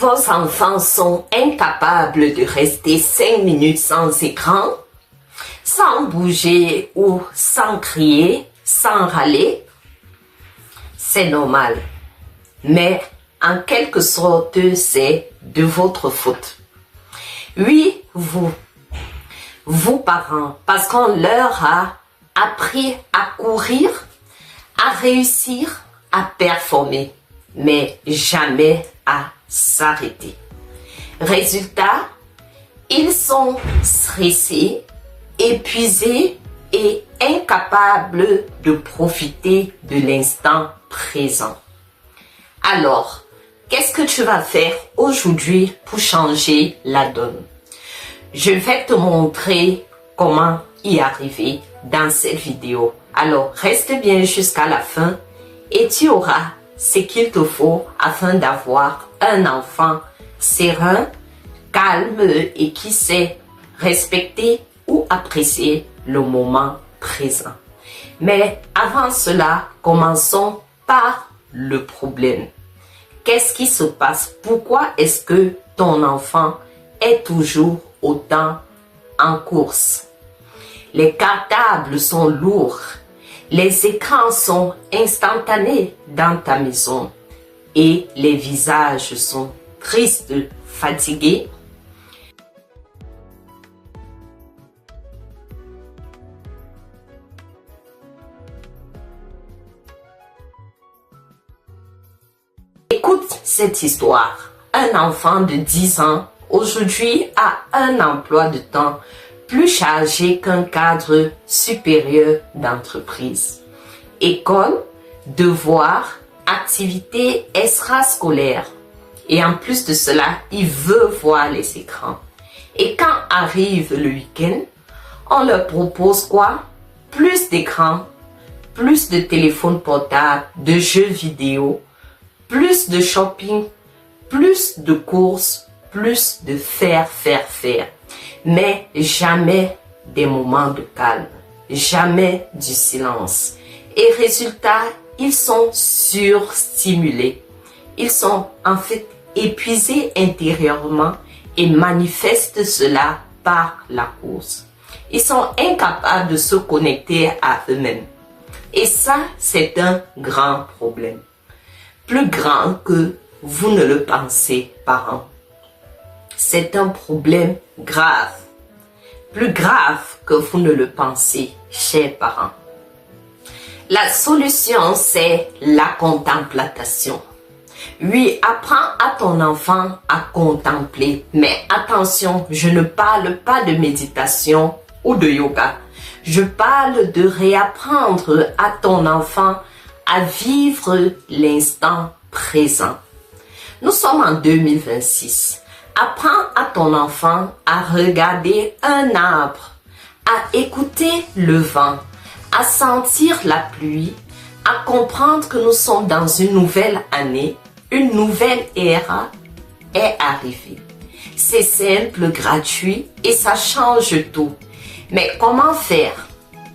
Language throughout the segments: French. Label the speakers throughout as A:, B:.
A: Vos enfants sont incapables de rester 5 minutes sans écran, sans bouger ou sans crier, sans râler. C'est normal, mais en quelque sorte, c'est de votre faute. Oui, vous parents, parce qu'on leur a appris à courir, à réussir, à performer, mais jamais à s'arrêter. Résultat, ils sont stressés, épuisés et incapables de profiter de l'instant présent. Alors, qu'est-ce que tu vas faire aujourd'hui pour changer la donne? Je vais te montrer comment y arriver dans cette vidéo. Alors, reste bien jusqu'à la fin et tu auras ce qu'il te faut afin d'avoir un enfant serein, calme et qui sait respecter ou apprécier le moment présent. Mais avant cela, commençons par le problème. Qu'est-ce qui se passe? Pourquoi est-ce que ton enfant est toujours autant en course? Les cartables sont lourds. Les écrans sont instantanés dans ta maison et les visages sont tristes, fatigués. Écoute cette histoire. Un enfant de 10 ans aujourd'hui a un emploi de temps plus chargé qu'un cadre supérieur d'entreprise. École, devoirs, activités extrascolaires. Et en plus de cela, il veut voir les écrans. Et quand arrive le week-end, on leur propose quoi? Plus d'écrans, plus de téléphones portables, de jeux vidéo, plus de shopping, plus de courses, plus de faire. Mais jamais des moments de calme, jamais du silence. Et résultat, ils sont surstimulés. Ils sont en fait épuisés intérieurement et manifestent cela par la course. Ils sont incapables de se connecter à eux-mêmes. Et ça, c'est un grand problème. Plus grand que vous ne le pensez, parents. C'est un problème grave. Plus grave que vous ne le pensez, chers parents. La solution, c'est la contemplation. Oui, apprends à ton enfant à contempler. Mais attention, je ne parle pas de méditation ou de yoga. Je parle de réapprendre à ton enfant à vivre l'instant présent. Nous sommes en 2026. Apprends à ton enfant à regarder un arbre, à écouter le vent, à sentir la pluie, à comprendre que nous sommes dans une nouvelle année, une nouvelle ère est arrivée. C'est simple, gratuit et ça change tout. Mais comment faire?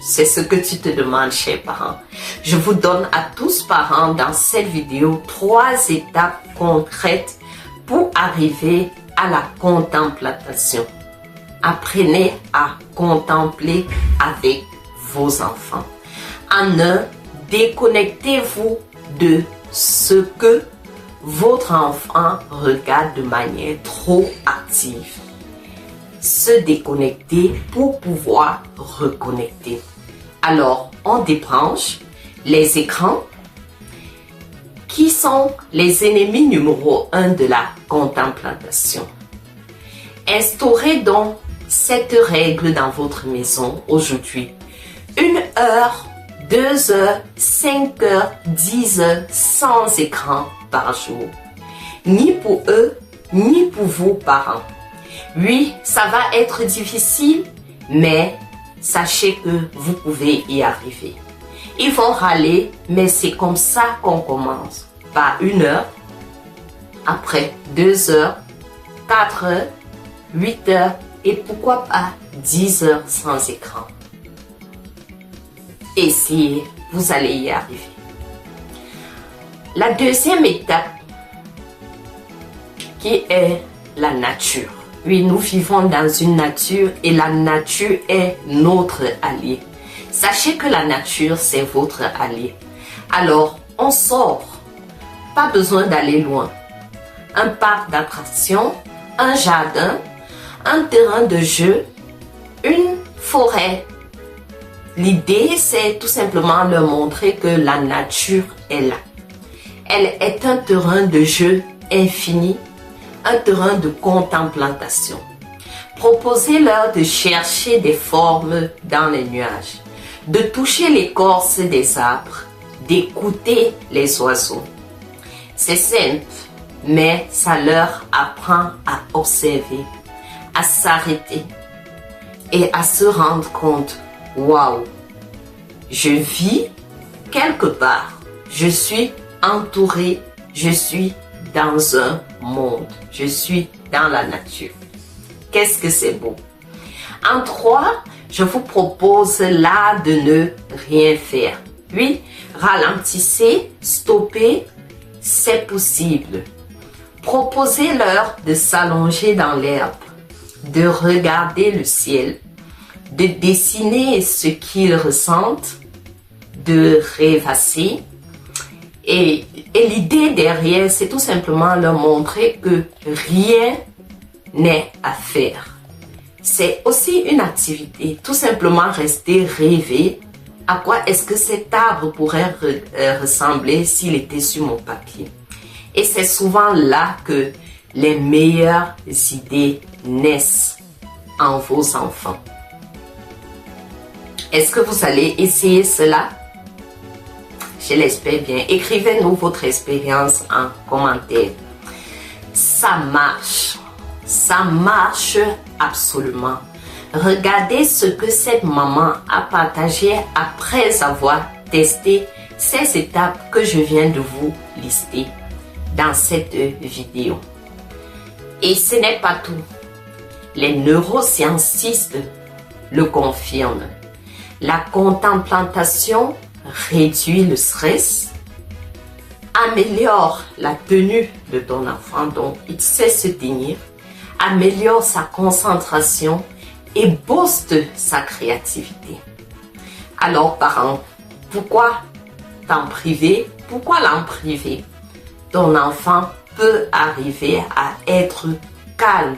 A: C'est ce que tu te demandes, chers parents. Je vous donne à tous parents dans cette vidéo 3 étapes concrètes pour arriver à la contemplation. Apprenez à contempler avec vos enfants. En un, déconnectez-vous de ce que votre enfant regarde de manière trop active. Se déconnecter pour pouvoir reconnecter. Alors, on débranche les écrans qui sont les ennemis numéro 1 de la contemplation. Instaurez donc cette règle dans votre maison aujourd'hui. 1 heure, 2 heures, 5 heures, 10 heures sans écran par jour. Ni pour eux, ni pour vous parents. Oui, ça va être difficile, mais sachez que vous pouvez y arriver. Ils vont râler, mais c'est comme ça qu'on commence. Par 1 heure, après 2 heures, 4 heures, 8 heures et pourquoi pas 10 heures sans écran. Essayez, vous allez y arriver. La deuxième étape qui est la nature. Oui, nous vivons dans une nature et la nature est notre allié. Sachez que la nature, c'est votre allié. Alors, on sort. Pas besoin d'aller loin. Un parc d'attractions, un jardin, un terrain de jeu, une forêt. L'idée, c'est tout simplement leur montrer que la nature est là. Elle est un terrain de jeu infini, un terrain de contemplation. Proposez-leur de chercher des formes dans les nuages, de toucher l'écorce des arbres, d'écouter les oiseaux. C'est simple, mais ça leur apprend à observer, à s'arrêter et à se rendre compte, waouh, je vis quelque part, je suis entouré, je suis dans un monde, je suis dans la nature. Qu'est-ce que c'est beau! En 3, je vous propose là de ne rien faire. Oui, ralentissez, stoppez, c'est possible. Proposez-leur de s'allonger dans l'herbe, de regarder le ciel, de dessiner ce qu'ils ressentent, de rêvasser. Et l'idée derrière, c'est tout simplement leur montrer que rien n'est à faire. C'est aussi une activité, tout simplement rester rêver. À quoi est-ce que cet arbre pourrait ressembler s'il était sur mon papier? Et c'est souvent là que les meilleures idées naissent en vos enfants. Est-ce que vous allez essayer cela? Je l'espère bien. Écrivez-nous votre expérience en commentaire. Ça marche. Ça marche absolument. Regardez ce que cette maman a partagé après avoir testé ces étapes que je viens de vous lister dans cette vidéo. Et ce n'est pas tout. Les neuroscientistes le confirment. La contemplation réduit le stress, améliore la tenue de ton enfant, donc il sait se tenir, améliore sa concentration et booste sa créativité. Alors parents, pourquoi t'en priver? Pourquoi l'en priver? Ton enfant peut arriver à être calme.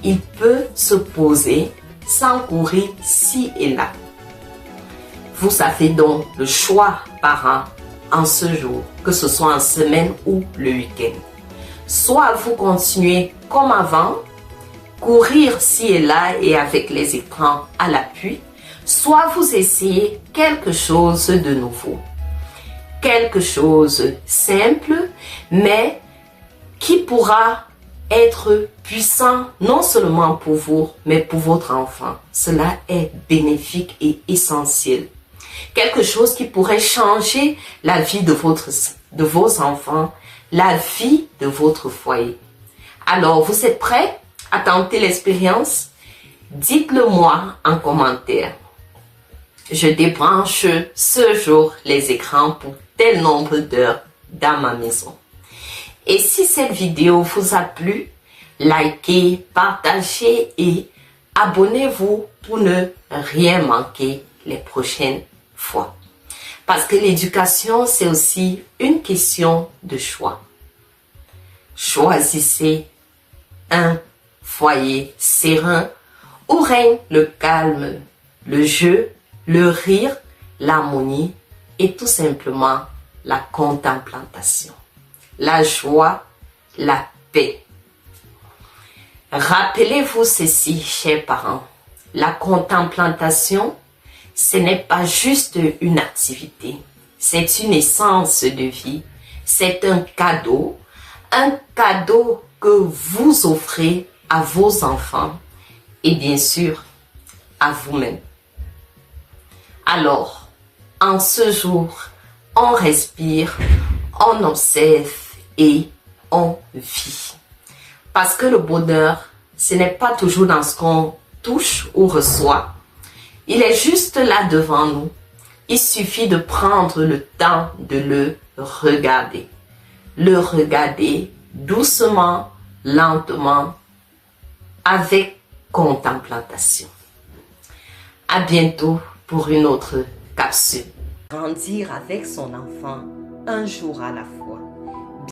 A: Il peut se poser sans courir ci et là. Vous avez donc le choix, parents, en ce jour, que ce soit en semaine ou le week-end. Soit vous continuez comme avant, courir ci et là et avec les écrans à l'appui, soit vous essayez quelque chose de nouveau. Quelque chose simple, mais qui pourra être puissant non seulement pour vous, mais pour votre enfant. Cela est bénéfique et essentiel. Quelque chose qui pourrait changer la vie de vos enfants, la vie de votre foyer. Alors, vous êtes prêts à tenter l'expérience? Dites-le moi en commentaire. Je débranche ce jour les écrans pour tel nombre d'heures dans ma maison. Et si cette vidéo vous a plu, likez, partagez et abonnez-vous pour ne rien manquer les prochaines fois. Parce que l'éducation, c'est aussi une question de choix. Choisissez un foyer serein où règne le calme, le jeu, le rire, l'harmonie et tout simplement la contemplation, la joie, la paix. Rappelez-vous ceci, chers parents, la contemplation, ce n'est pas juste une activité, c'est une essence de vie, c'est un cadeau que vous offrez à vos enfants et bien sûr à vous-même. Alors, en ce jour, on respire, on observe et on vit. Parce que le bonheur, ce n'est pas toujours dans ce qu'on touche ou reçoit. Il est juste là devant nous. Il suffit de prendre le temps de le regarder. Le regarder doucement, lentement, avec contemplation. À bientôt pour une autre capsule. Grandir avec son enfant un jour à la fois.